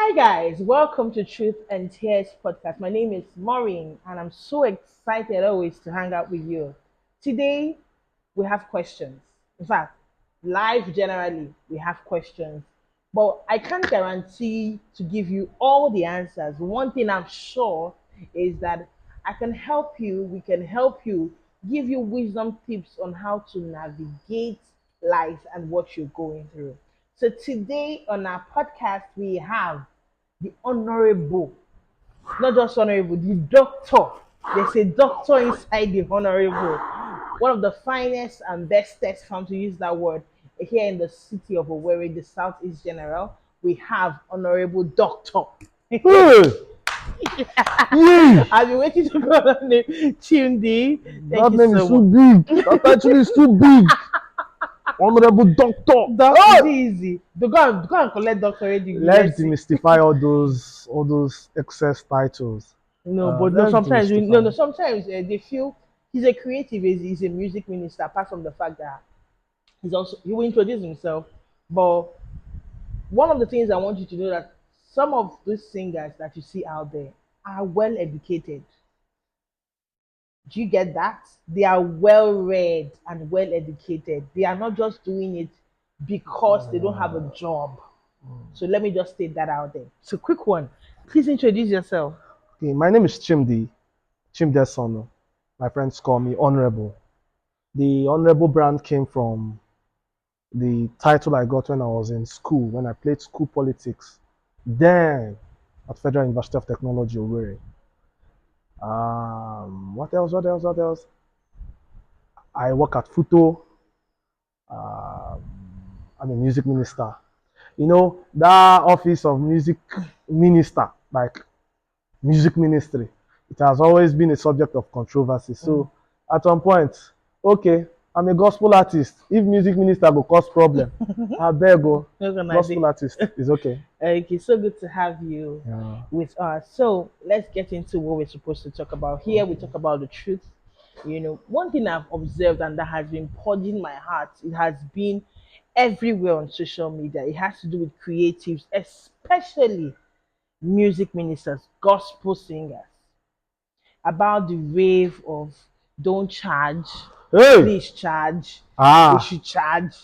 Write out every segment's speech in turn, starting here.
Hi guys, welcome to Truth and Tears podcast. My name is Maureen and I'm so excited always to hang out with you. Today we have questions. In fact, live generally we have questions. But I can't guarantee to give you all the answers. One thing I'm sure is that I can help you, we can help you, give you wisdom tips on how to navigate life and what you're going through. So today on our podcast we have the honorable, not just honorable, the doctor. There's a doctor inside the honorable. One of the finest and bestest, if I'm to use that word, here in the city of Owerri, the Southeast General. We have honorable doctor. Hey, yay! I've been waiting to call her name, Chimdi. Thank That you name is so too much. big. That title is too big. Honorable Doctor. Doc is Hey! easy. Go and collect doctorate degree. Let's Let's see. demystify all those excess titles. No, but no. Let's Sometimes no. demystify. Sometimes they feel he's a creative. He's a music minister. Apart from the fact that he will introduce himself. But one of the things I want you to know that some of these singers that you see out there are well educated. Do you get that? They are well read and well educated. They are not just doing it because they don't have a job. So let me just state that out there. So quick one. Please introduce yourself. Okay, my name is Chimde Sono. My friends call me Honorable. The Honorable brand came from the title I got when I was in school, when I played school politics. Then at Federal University of Technology, Owerri. What else? I work at Futo. Um, I'm a music minister. You know, that office of music minister, like music ministry, it has always been a subject of controversy. So at some point, okay, I'm a gospel artist. If music minister will cause problem, I beg go. Not gonna Gospel be. artist is okay. Okay, so good to have you Yeah. with us. So let's get into what we're supposed to talk about. Here we talk about the truth. One thing I've observed and that has been purging my heart, it has been everywhere on social media. It has to do with creatives, especially music ministers, gospel singers, about the wave of don't charge, Hey! please charge, they Ah, should charge.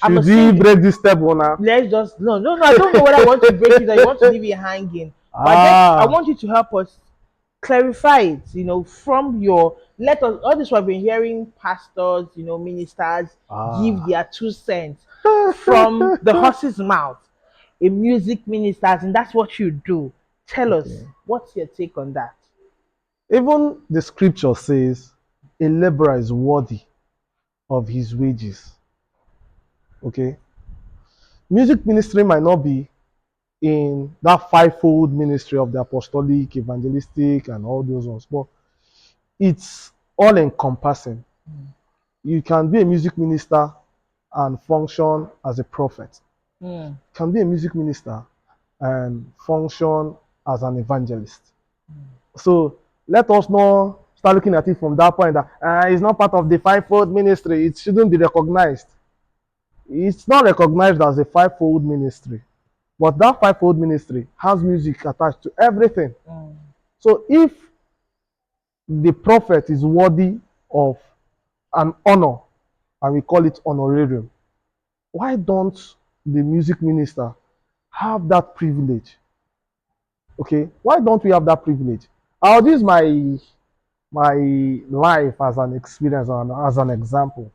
I'm a should we singer. break this step one now? Let's just no. I don't know whether I want to break it or you want to leave it hanging. But I Ah, want you to help us clarify it. From your let us all this we've been hearing pastors, ministers give ah. their 2 cents from the horse's mouth. A music ministers, and that's what you do. Tell us Okay. what's your take on that. Even the scripture says, a laborer is worthy of his wages. Okay. Music ministry might not be in that fivefold ministry of the apostolic, evangelistic, and all those ones, but it's all encompassing. You can be a music minister and function as a prophet. Mm, You can be a music minister and function as an evangelist. So let us not start looking at it from that point that it's not part of the fivefold ministry. It shouldn't be recognized. It's not recognized as a fivefold ministry, but that fivefold ministry has music attached to everything. mm, So if the prophet is worthy of an honor, and we call it honorarium, why don't the music minister have that privilege? Okay, why don't we have that privilege? I'll use my life as an experience and as an example.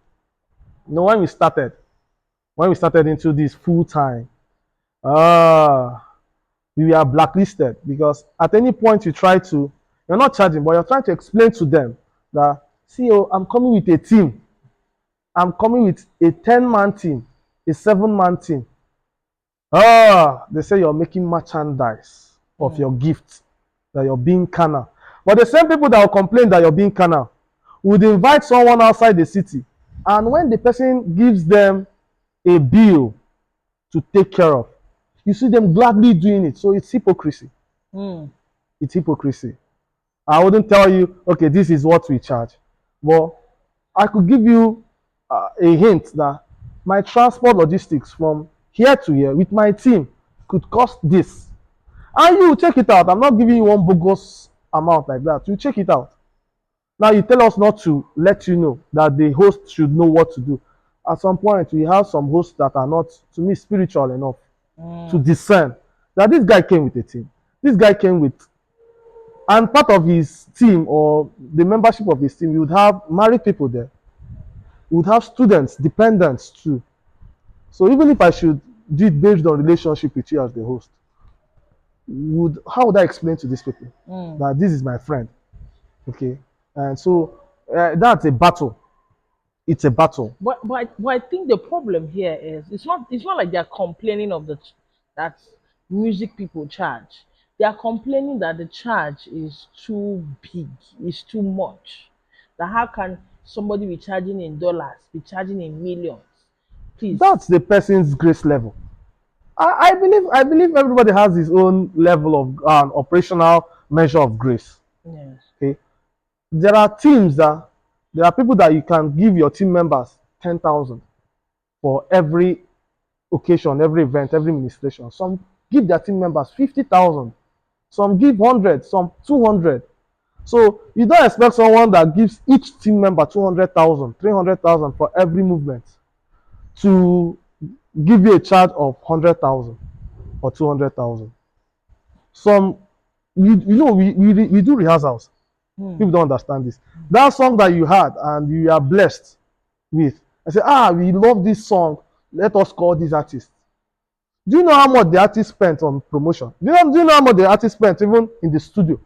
When we started into this full time, we were blacklisted because at any point you're not charging, but you're trying to explain to them that, see, oh, I'm coming with a team. I'm coming with a 10-man team, a 7-man team. They say you're making merchandise of your gift, that you're being carnal. But the same people that will complain that you're being carnal would invite someone outside the city, and when the person gives them a bill to take care of, you see them gladly doing it. So it's hypocrisy. mm, It's hypocrisy. I wouldn't tell you, okay, this is what we charge. But I could give you a hint that my transport logistics from here to here with my team could cost this. And you check it out. I'm not giving you one bogus amount like that. You check it out. Now you tell us not to let you know that the host should know what to do. At some point, we have some hosts that are not, to me, spiritual enough to discern that this guy came with a team. This guy came with, and part of his team or the membership of his team, you would have married people there. You would have students, dependents too. So even if I should do it based on relationship with you as the host, how would I explain to these people that this is my friend? Okay, and so that's a battle. It's a battle. But I think the problem here is it's not like they're complaining of that music people charge. They are complaining that the charge is too big, is too much. That how can somebody be charging in dollars, be charging in millions? Please. That's the person's grace level. I believe everybody has his own level of operational measure of grace. Yes. Okay, there are teams that there are people that you can give your team members 10,000 for every occasion, every event, every ministration. Some give their team members 50,000. Some give 100, some 200. So you don't expect someone that gives each team member 200,000, 300,000 for every movement to give you a charge of 100,000 or 200,000. Some, we do rehearsals. People don't understand this. That song that you had and you are blessed with, I say, we love this song. Let us call this artist. Do you know how much the artist spent on promotion? Do you know how much the artist spent even in the studio?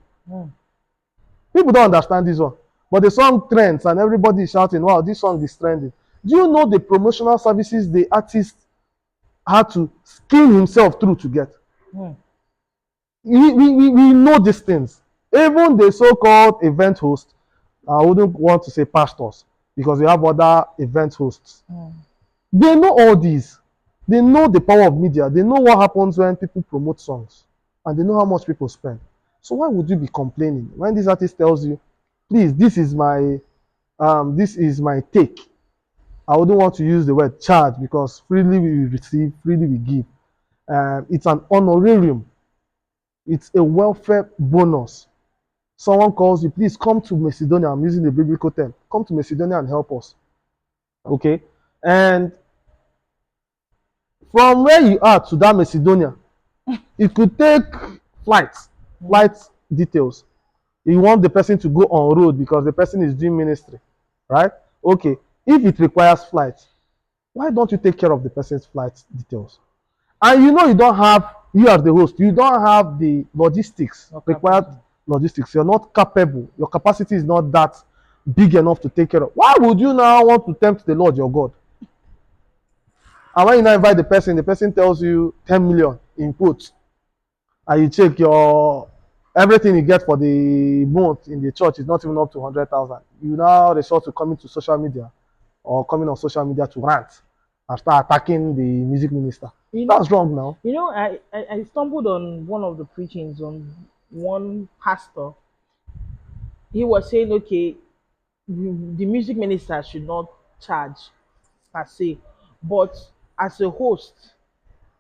People don't understand this one. But the song trends and everybody is shouting, wow, this song is trending. Do you know the promotional services the artist had to skin himself through to get? We know these things. Even the so-called event host, I wouldn't want to say pastors because we have other event hosts. They know all these. They know the power of media. They know what happens when people promote songs. And they know how much people spend. So why would you be complaining when this artist tells you, please, this is my take. I wouldn't want to use the word charge because freely we receive, freely we give. It's an honorarium. It's a welfare bonus. Someone calls you, please come to Macedonia. I'm using the biblical term. Come to Macedonia and help us. Okay? And from where you are to that Macedonia, it could take flight details. You want the person to go on road because the person is doing ministry, right? Okay. If it requires flight, why don't you take care of the person's flight details? And you don't have, you as the host, you don't have the logistics, required logistics. You're not capable. Your capacity is not that big enough to take care of. Why would you now want to tempt the Lord your God? And when you now invite the person tells you 10 million in quotes, and you check your everything you get for the month in the church is not even up to 100,000. You now resort to coming to social media or coming on social media to rant and start attacking the music minister. That's wrong now. I stumbled on one of the preachings on one pastor. He was saying, okay, the music minister should not charge per se, but as a host,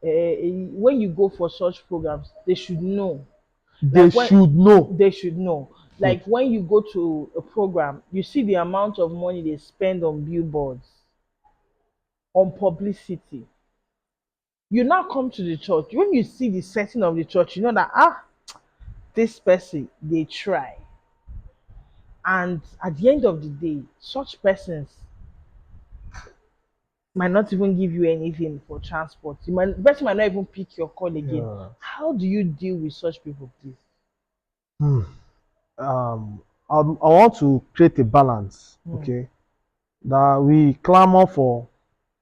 when you go for such programs, they should know. They should know. They should know. Like when you go to a program, you see the amount of money they spend on billboards, on publicity. You now come to the church. When you see the setting of the church, you know that this person they try. And at the end of the day, such persons might not even give you anything for transport. Person might not even pick your call again. Yeah. How do you deal with such people, please? I want to create a balance, okay? That we clamor for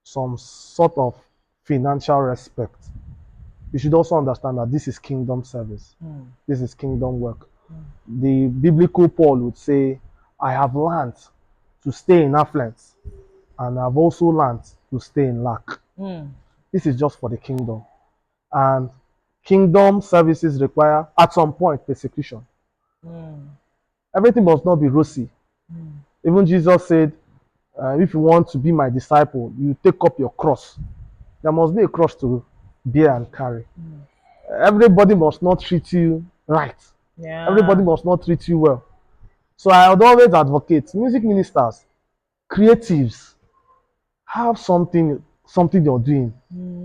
some sort of financial respect. You should also understand that this is kingdom service. This is kingdom work. The biblical Paul would say, I have learned to stay in affluence, and I've also learned to stay in lack. This is just for the kingdom. And kingdom services require, at some point, persecution. Everything must not be rosy. Even Jesus said, if you want to be my disciple, you take up your cross. There must be a cross to bear and carry. Everybody must not treat you right. Everybody Yeah. must not treat you well. So I would always advocate music ministers, creatives, have something you're doing.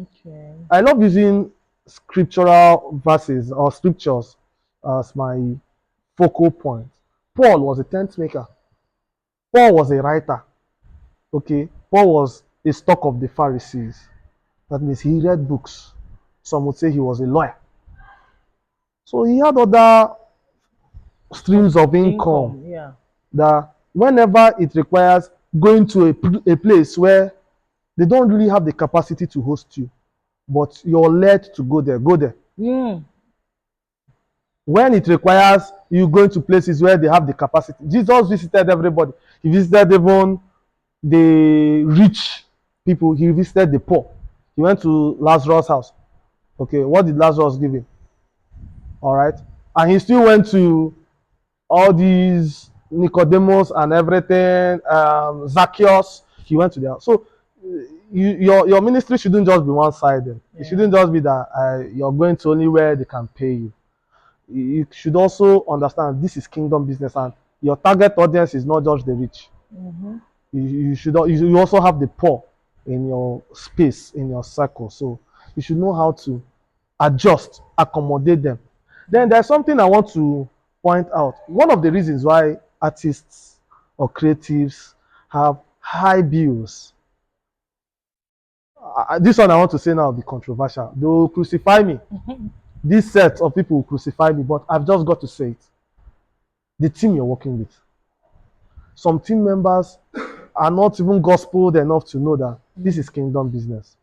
Okay. I love using scriptural verses or scriptures as my focal point. Paul was a tent maker. Paul was a writer. Okay, Paul was a stock of the Pharisees. That means he read books. Some would say he was a lawyer. So he had other Source streams of of income income. Yeah. that whenever it requires going to a place where they don't really have the capacity to host you, but you're led to go there, go there. Mm. When it requires you going to places where they have the capacity, Jesus visited everybody. He visited even the rich people, he visited the poor. He went to Lazarus' house. Okay, what did Lazarus give him? All right. And he still went to all these Nicodemus and everything, Zacchaeus. He went to there. So your ministry shouldn't just be one-sided. It Yeah. shouldn't just be that you're going to only where they can pay you. You should also understand this is kingdom business, and your target audience is not just the rich. Mm-hmm. You also have the poor in your space, in your circle. So you should know how to adjust, accommodate them. Then there's something I want to point out. One of the reasons why artists or creatives have high bills. This one I want to say now will be controversial. They will crucify me. This set of people will crucify me, but I've just got to say it. The team you're working with. Some team members are not even gospeled enough to know that this is kingdom business.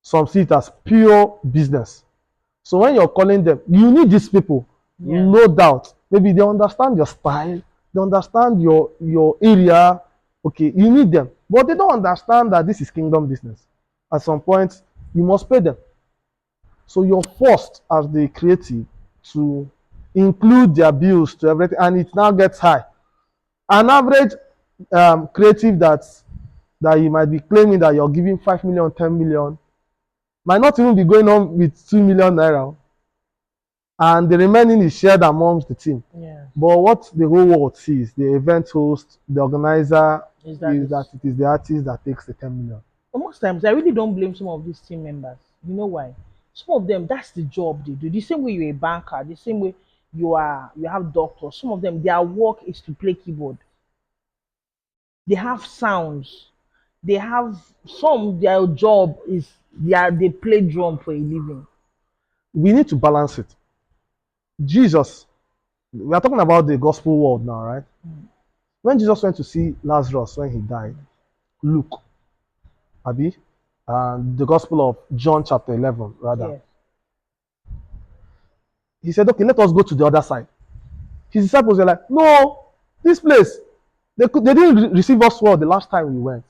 Some see it as pure business. So when you're calling them, you need these people, Yeah. no doubt. Maybe they understand your style, they understand your area. Okay, you need them, but they don't understand that this is kingdom business. At some point, you must pay them. So you're forced as the creative to include their bills to everything, and it now gets high. An average creative that you might be claiming that you're giving 5 million, 10 million, might not even be going on with 2 million naira, and the remaining is shared amongst the team. Yeah. But what the whole world sees, the event host, the organizer, Is that is that this? it is the artist that takes the 10 million. Most times, I really don't blame some of these team members. You know why? Some of them, that's the job they do. The same way you're a banker, the same way you have doctors. Some of them, their work is to play keyboard. They have sounds. They have some. Their job is they play drum for a living. We need to balance it. Jesus, we are talking about the gospel world now, right? When Jesus went to see Lazarus when he died, Luke, Abi, and the Gospel of John, chapter 11, rather, Yes. he said, okay, let us go to the other side. His disciples were like, no, this place, they didn't receive us well the last time we went.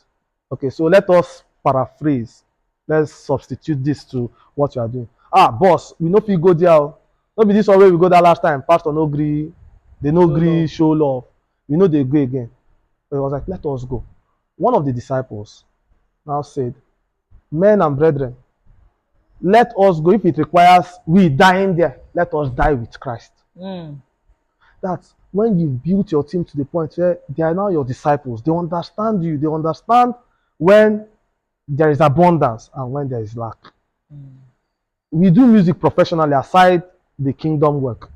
Okay, so let us paraphrase. Let's substitute this to what you are doing. Ah, boss, we know if you go there. No be this one way we go that last time. Pastor no gree, they no No gree love. show love. We know they go again. But he was like, let us go. One of the disciples now said, men and brethren, let us go. If it requires we dying there, let us die with Christ. Mm. That's when you build your team to the point where they are now your disciples. They understand you. They understand when there is abundance and when there is lack. We do music professionally aside the kingdom work.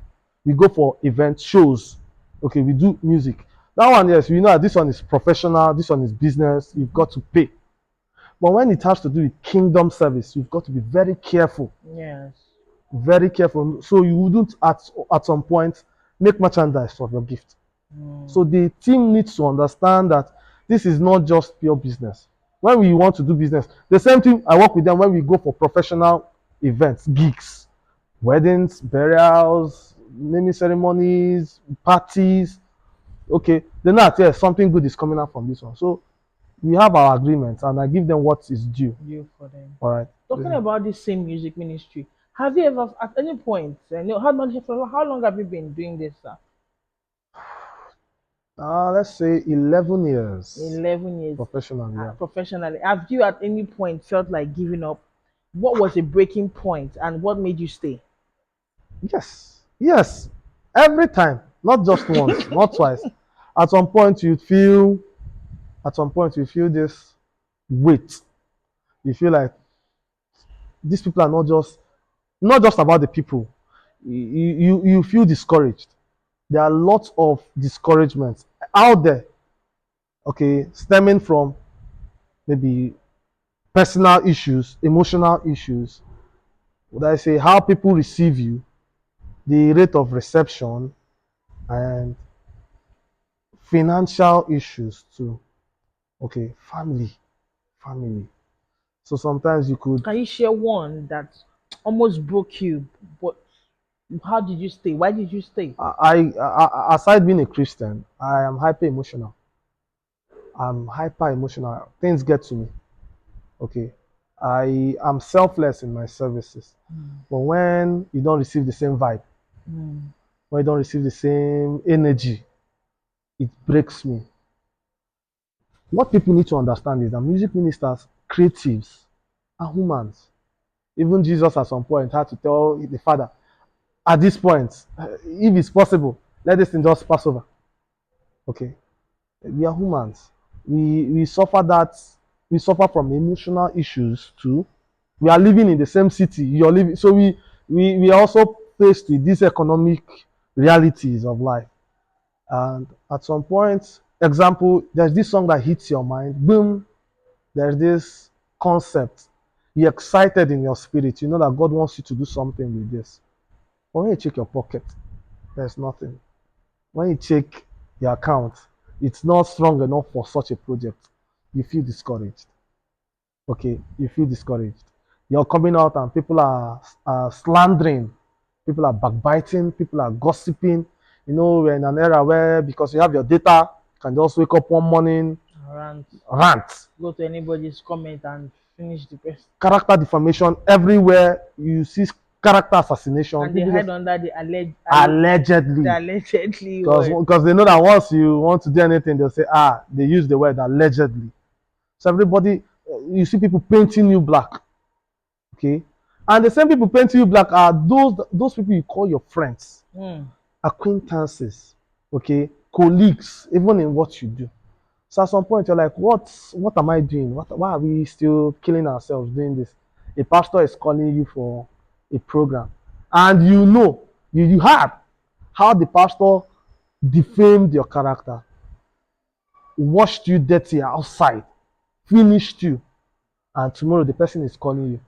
We go for event shows. Okay, we do music. That one, yes, we know that this one is professional, this one is business. You've got to pay. But when it has to do with kingdom service, you've got to be very careful. Yes. Very careful. So you wouldn't at some point make merchandise of your gift. So the team needs to understand that this is not just pure business. When we want to do business, the same thing I work with them when we go for professional events, gigs, weddings, burials, naming ceremonies, parties. Okay, they're not, yes, something good is coming out from this one. So we have our agreements and I give them what is due. You for them. All right. Talking about this same music ministry, have you ever, at any point, I know how long have you been doing this? Let's say 11 years 11 years professionally. Yeah. professionally. Have you at any point felt like giving up? What was a breaking point and what made you stay? Yes, yes. Every time, not just once, not twice. At some point, you feel, at some point, you feel this weight. You feel like these people are not just about the people. You feel discouraged. There are lots of discouragements out there, okay, stemming from maybe personal issues, emotional issues. Would I say how people receive you, the rate of reception, and financial issues too. Okay, family. So sometimes you could. Can you share one that almost broke you, but how did you stay? Why did you stay? Aside being a Christian, I am hyper emotional. I'm hyper emotional. Things get to me. Okay, I am selfless in my services, but when you don't receive the same vibe, Mm. when you don't receive the same energy, it breaks me. What people need to understand is that music ministers, creatives, are humans. Even Jesus at some point had to tell the Father, at this point, if it's possible, let this thing just pass over. Okay, we are humans. We suffer that. We suffer from emotional issues too. We are living in the same city. You're living, so we are also faced with these economic realities of life. And at some point, example, there's this song that hits your mind. Boom, there's this concept. You're excited in your spirit. You know that God wants you to do something with this. But when you check your pocket, there's nothing. When you check your account, it's not strong enough for such a project. You feel discouraged. Okay, you feel discouraged. You're coming out and people are slandering, people are backbiting, people are gossiping. You know, we're in an era where because you have your data, you can just wake up one morning, Rant. rant, Go to anybody's comment and finish the person. character defamation everywhere. You see character assassination. And they People hide just under the allegedly, allegedly word. because they know that once you want to do anything, they'll say, they use the word allegedly. So everybody, you see people painting you black, okay, and the same people painting you black are those people you call your friends, Mm. acquaintances, okay, colleagues, even in what you do. So at some point you're like, what am I doing? Why are we still killing ourselves doing this? A pastor is calling you for a program, and you heard how the pastor defamed your character, washed you dirty outside, finished you, and tomorrow the person is calling you.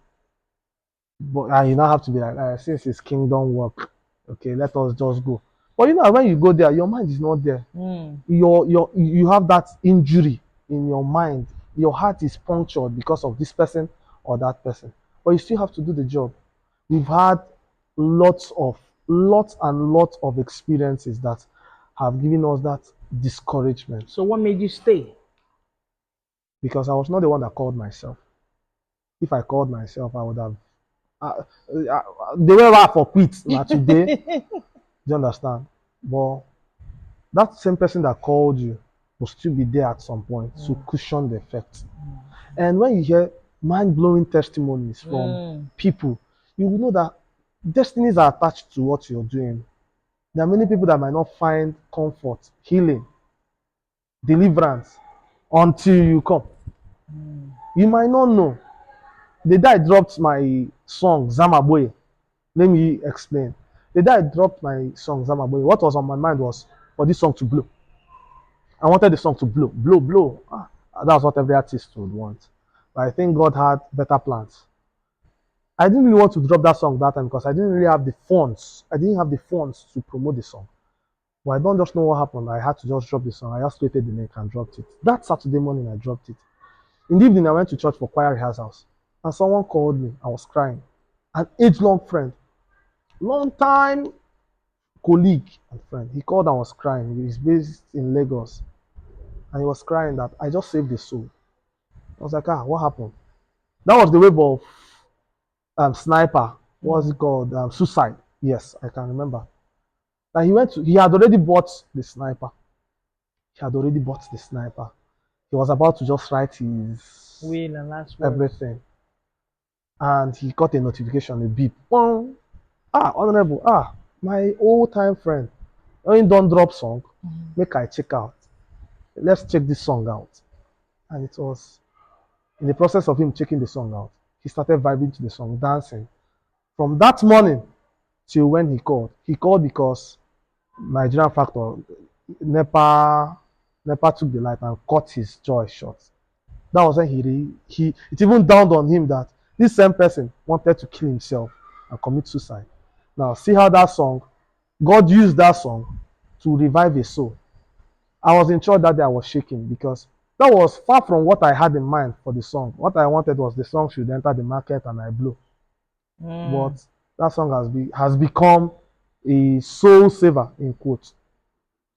But you now have to be like, since it's kingdom work, okay, let us just go. But you know, when you go there, your mind is not there. Mm. You have that injury in your mind. Your heart is punctured because of this person or that person. But you still have to do the job. We've had lots and lots of experiences that have given us that discouragement So what made you stay? because I was not the one that called myself. If I called myself, I would have. The way I for quit now today. Do you understand? But that same person that called you will still be there at some point to cushion the effect. And when you hear mind blowing testimonies from Mm. people, you will know that destinies are attached to what you're doing. There are many people that might not find comfort, healing, deliverance until you come. You might not know. The day I dropped my song, Zamaboy, let me explain. The day I dropped my song, Zamaboy, what was on my mind was for this song to blow. I wanted the song to blow, blow, blow. That's what every artist would want. But I think God had better plans. I didn't really want to drop that song that time because I didn't really have the funds. I didn't have the funds to promote the song. But I don't just know what happened. I had to just drop the song. I just created the link and dropped it. That Saturday morning, I dropped it. In the evening, I went to church for choir rehearsals. And someone called me. I was crying. An age-long friend, long time colleague and friend. He called and was crying. He's based in Lagos. And he was crying that I just saved his soul. I was like, what happened? That was the wave of sniper. What's it called? Suicide. Yes, I can remember. And he had already bought the sniper. He had already bought the sniper. He was about to just write his Will and last words. everything. and he got a notification, a beep. Bong. Honorable, my old time friend. When don't drop song, make I check out. Let's check this song out. And it was in the process of him checking the song out, he started vibing to the song, dancing. From that morning till when he called because Nigerian factor, NEPA, NEPA took the light and cut his joy short. That was when it even dawned on him that this same person wanted to kill himself and commit suicide. Now see how that song, God used that song to revive a soul. I was in church that day. I was shaking because that was far from what I had in mind for the song. What I wanted was the song should enter the market and I blew. But that song has become a soul saver in quotes.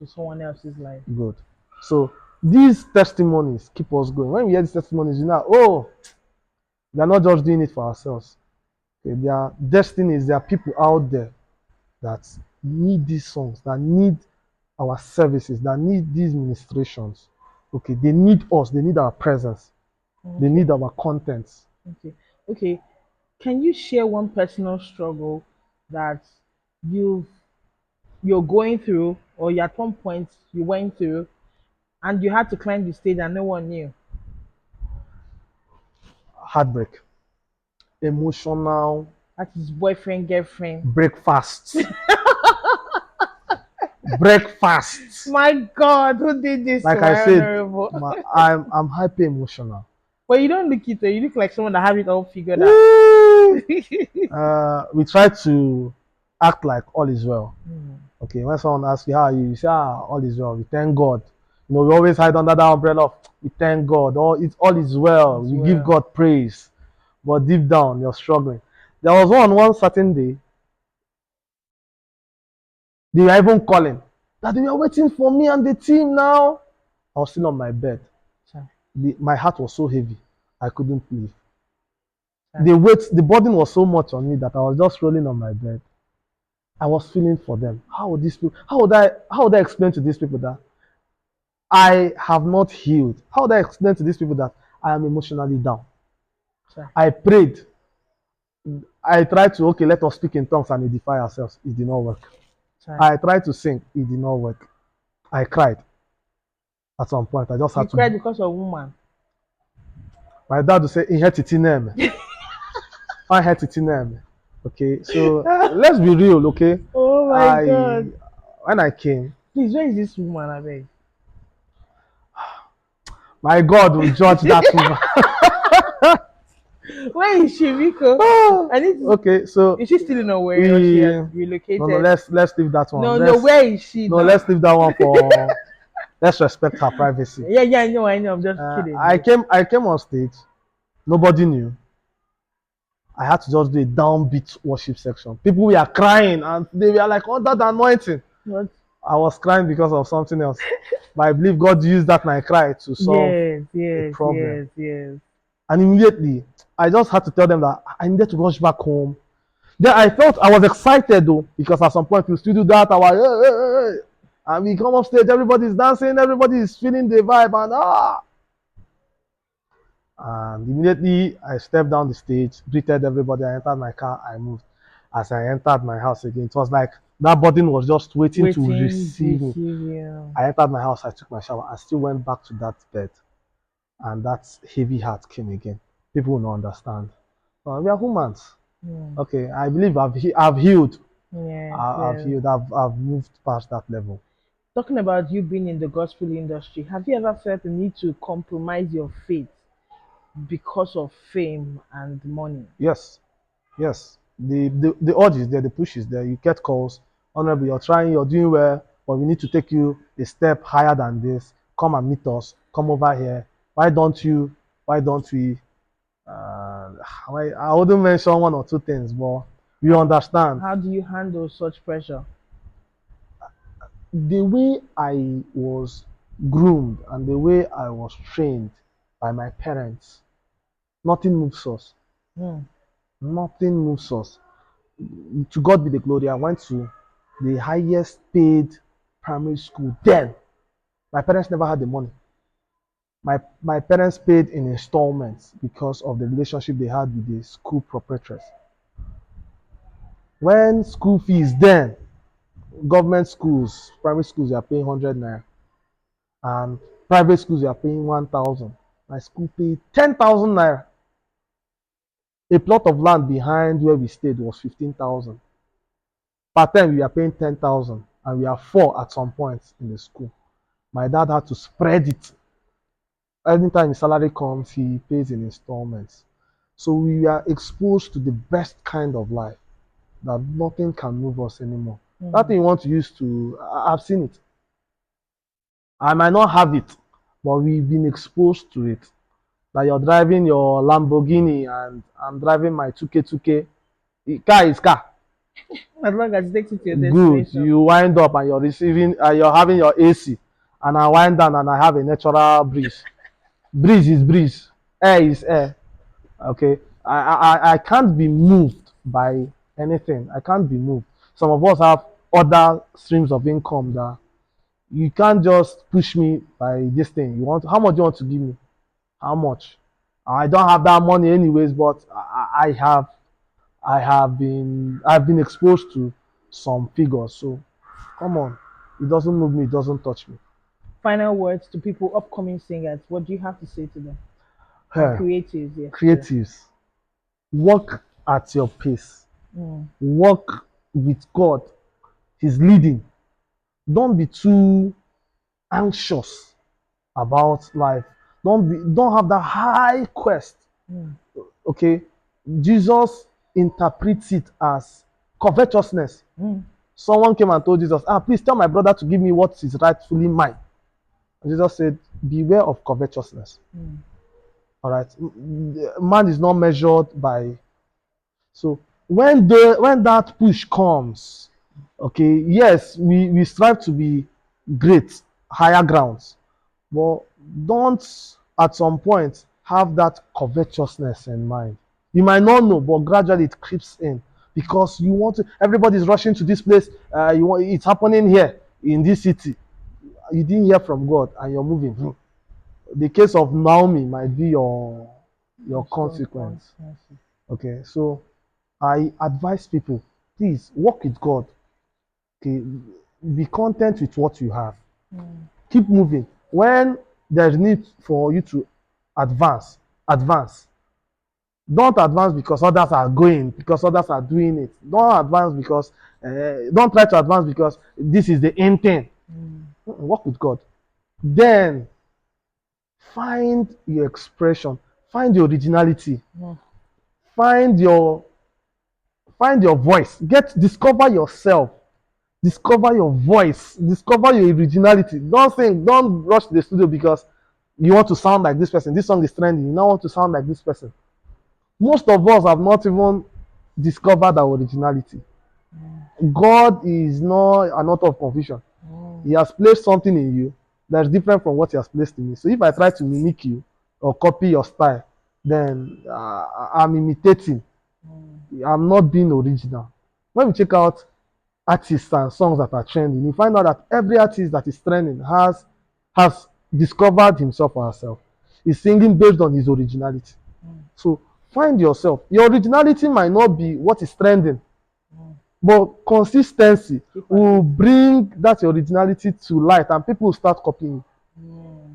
To someone else's life. Good. So these testimonies keep us going. When we hear these testimonies, we are not just doing it for ourselves. Okay, there are destinies, there are people out there that need these songs, that need our services, that need these ministrations. Okay, they need us, they need our presence, they need our contents. Okay. Okay. Can you share one personal struggle that you've you're going through, or you at one point you went through, and you had to climb the stage and no one knew? Heartbreak, emotional That is boyfriend, girlfriend. breakfasts, breakfasts. My God, who did this to Like I my said, honorable? I'm hyper emotional. But you don't look it, you look like someone that have it all figured out. We try to act like all is well. Okay, when someone asks you how are you, you say, all is well. We thank God. We always hide under that umbrella of we thank God. All is well. As We give well. God praise. But deep down, you're struggling. There was one certain day, they were even calling that they were waiting for me and the team now. I was still on my bed. My heart was so heavy, I couldn't leave. The burden was so much on me that I was just rolling on my bed. I was feeling for them. How would I explain to these people that I have not healed? How would I explain to these people that I am emotionally down? I prayed. I tried to, okay, let us speak in tongues and edify ourselves. It did not work. I tried to sing. It did not work. I cried. At some point, I just had You to. cried because of woman. My dad would say, "Inherit name." I had it name. Okay, so let's be real. Okay, Oh my God. when I came, Please, where is this woman, I beg? my God will judge that woman. Where is she, Rico? I need to. Okay, so Is she still in Owerri or she we has no, relocated? let's leave that one. No, where is she No, now? let's leave that one for. Let's respect her privacy. Yeah, I know. I'm just kidding. I came on stage. Nobody knew. I had to just do a downbeat worship section. People were crying and they were like under the anointing. What? I was crying because of something else. But I believe God used that my cry to solve a problem. Yes. And immediately, I just had to tell them that I needed to rush back home. Then I felt I was excited though, because at some point we still do that. And we come off stage, everybody's dancing, everybody is feeling the vibe, and immediately I stepped down the stage, greeted everybody, I entered my car, I moved. As I entered my house again, it was like that burden was just waiting to receive me. You. I entered my house, I took my shower, I still went back to that bed, and that heavy heart came again. People will not understand. We are humans. Okay, I believe I've healed. I've healed. I've moved past that level. Talking about you being in the gospel industry, have you ever felt the need to compromise your faith because of fame and money? Yes, yes. The urge is there, the push is there. You get calls, honorable, you're doing well, but we need to take you a step higher than this. Come and meet us. Come over here. Why don't you? Why don't we? I wouldn't mention one or two things, but we understand. How do you handle such pressure? The way I was groomed and the way I was trained by my parents, nothing moves us. Nothing moves us. To God be the glory. I went to the highest paid primary school then. My parents never had the money. My parents paid in installments because of the relationship they had with the school proprietors. When school fees then, government schools, primary schools, you are paying 100 naira, and private schools you are paying 1,000. My school paid 10,000 naira. A plot of land behind where we stayed was 15,000. Per term we are paying 10,000, and we are four at some point in the school. My dad had to spread it. Anytime his salary comes, he pays in installments. So we are exposed to the best kind of life that nothing can move us anymore. That thing you want to use to, I've seen it. I might not have it, but we've been exposed to it. That you're driving your Lamborghini and I'm driving my 2K. Car is car. As long as it takes you to your Good. destination. You wind up and you're having your AC, and I wind down and I have a natural breeze. Breeze is breeze. Air is air. Okay. I can't be moved by anything. I can't be moved. Some of us have other streams of income that you can't just push me by this thing. You want how much do you want to give me? How much? I don't have that money anyways, but I've been exposed to some figures. So come on. It doesn't move me, it doesn't touch me. Final words to people, upcoming singers. What do you have to say to them? And Hey, creatives, yes, too. creatives, work at your pace. Mm. Work with God. He's leading. Don't be too anxious about life. Don't have that high quest. Mm. Okay? Jesus interprets it as covetousness. Mm. Someone came and told Jesus, please tell my brother to give me what is rightfully mine. And Jesus said, beware of covetousness. Mm. All right. Man is not measured by. So when that push comes, okay, yes, we strive to be great, higher grounds, but don't at some point have that covetousness in mind. You might not know, but gradually it creeps in because you want to. Everybody's rushing to this place. It's happening here in this city. You didn't hear from God, and you're moving. The case of Naomi might be your Some consequence. consequences. Okay, so I advise people, please work with God. Okay, be content with what you have. Mm. Keep moving. When there's need for you to advance, advance. Don't advance because others are going, because others are doing it. Don't advance because don't try to advance because this is the end thing. Mm. Work with God. Then find your expression, find your originality, Mm. find your find your voice. Discover yourself, discover your voice, discover your originality. Don't rush to the studio because you want to sound like this person. This song is trending. You now want to sound like this person. Most of us have not even discovered our originality. God is not an author of confusion. Mm. He has placed something in you that's different from what he has placed in me. So if I try to mimic you or copy your style, then I'm imitating. Mm. I'm not being original. When we check out artists and songs that are trending, you find out that every artist that is trending has discovered himself or herself. He's singing based on his originality. Mm. So find yourself. Your originality might not be what is trending, Mm. but consistency Keep at will it. bring that originality to light and people will start copying. Mm.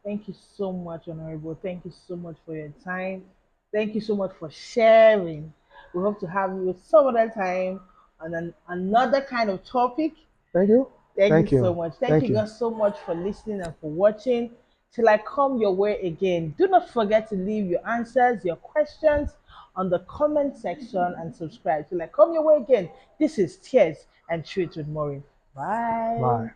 Thank you so much, Honorable. Thank you so much for your time. Thank you so much for sharing. We hope to have you some other time on another kind of topic. Thank you. Thank you Thank so you. much. Thank Thank you you. guys so much for listening and for watching. Till I come your way again, do not forget to leave your answers, your questions on the comment section and subscribe. Till I come your way again, this is Tears and Truth with Maureen. Bye. Bye.